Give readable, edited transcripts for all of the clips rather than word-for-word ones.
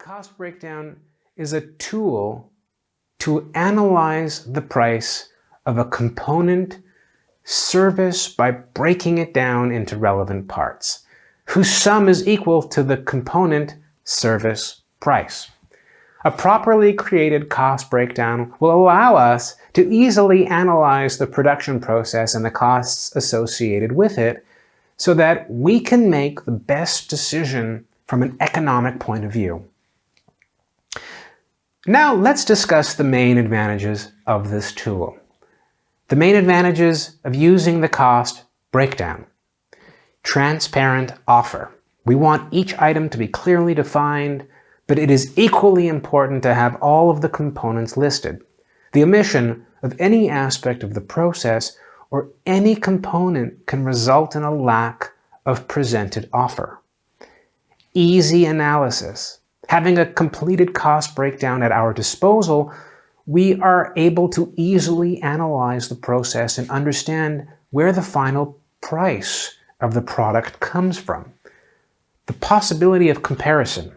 cost breakdown is a tool to analyze the price of a component service by breaking it down into relevant parts, whose sum is equal to the component service price. A properly created cost breakdown will allow us to easily analyze the production process and the costs associated with it so that we can make the best decision from an economic point of view. Now let's discuss the main advantages of this tool. The main advantages of using the cost breakdown. Transparent offer. We want each item to be clearly defined, but it is equally important to have all of the components listed. The omission of any aspect of the process or any component can result in a lack of presented offer. Easy analysis. Having a completed cost breakdown at our disposal, we are able to easily analyze the process and understand where the final price of the product comes from. The possibility of comparison.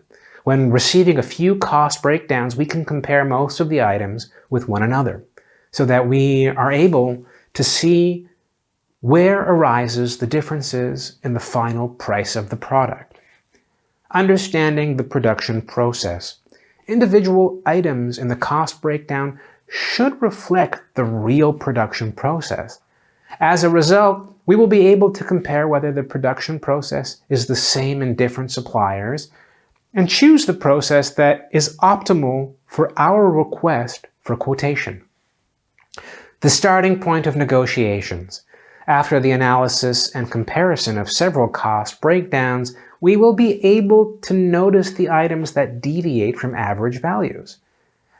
When receiving a few cost breakdowns, we can compare most of the items with one another so that we are able to see where arises the differences in the final price of the product. Understanding the production process. Individual items in the cost breakdown should reflect the real production process. As a result, we will be able to compare whether the production process is the same in different suppliers and choose the process that is optimal for our request for quotation. The starting point of negotiations. After the analysis and comparison of several cost breakdowns, we will be able to notice the items that deviate from average values.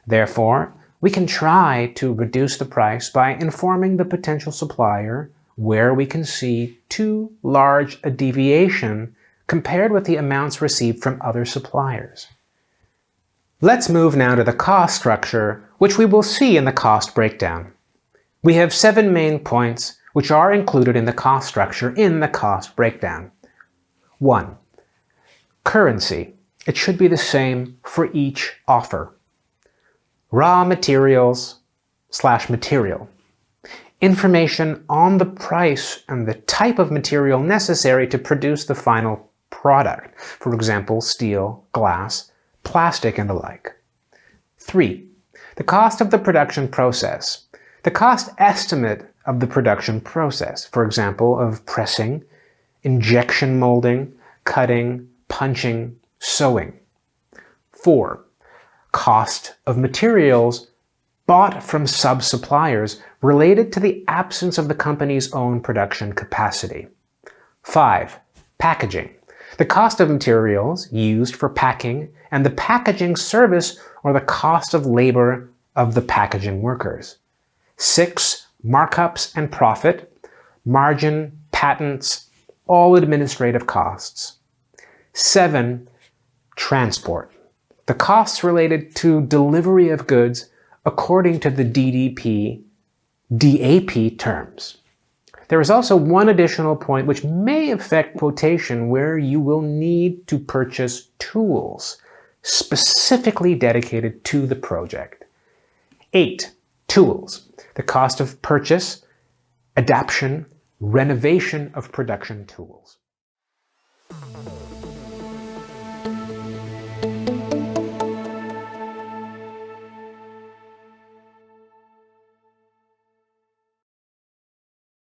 Therefore, we can try to reduce the price by informing the potential supplier where we can see too large a deviation compared with the amounts received from other suppliers. Let's move now to the cost structure, which we will see in the cost breakdown. We have 7 main points which are included in the cost structure in the cost breakdown. 1. Currency. It should be the same for each offer. Raw materials/material. Information on the price and the type of material necessary to produce the final product. For example, steel, glass, plastic, and the like. 3. The cost of the production process. The cost estimate of the production process, for example, of pressing, injection molding, cutting, punching, sewing. 4. Cost of materials bought from sub-suppliers related to the absence of the company's own production capacity. 5. Packaging. The cost of materials used for packing and the packaging service or the cost of labor of the packaging workers. 6. Markups and profit, margin, patents, all administrative costs. 7. Transport. The costs related to delivery of goods according to the DAP terms. There is also one additional point which may affect quotation where you will need to purchase tools specifically dedicated to the project. 8. Tools. The cost of purchase, adaptation, renovation of production tools.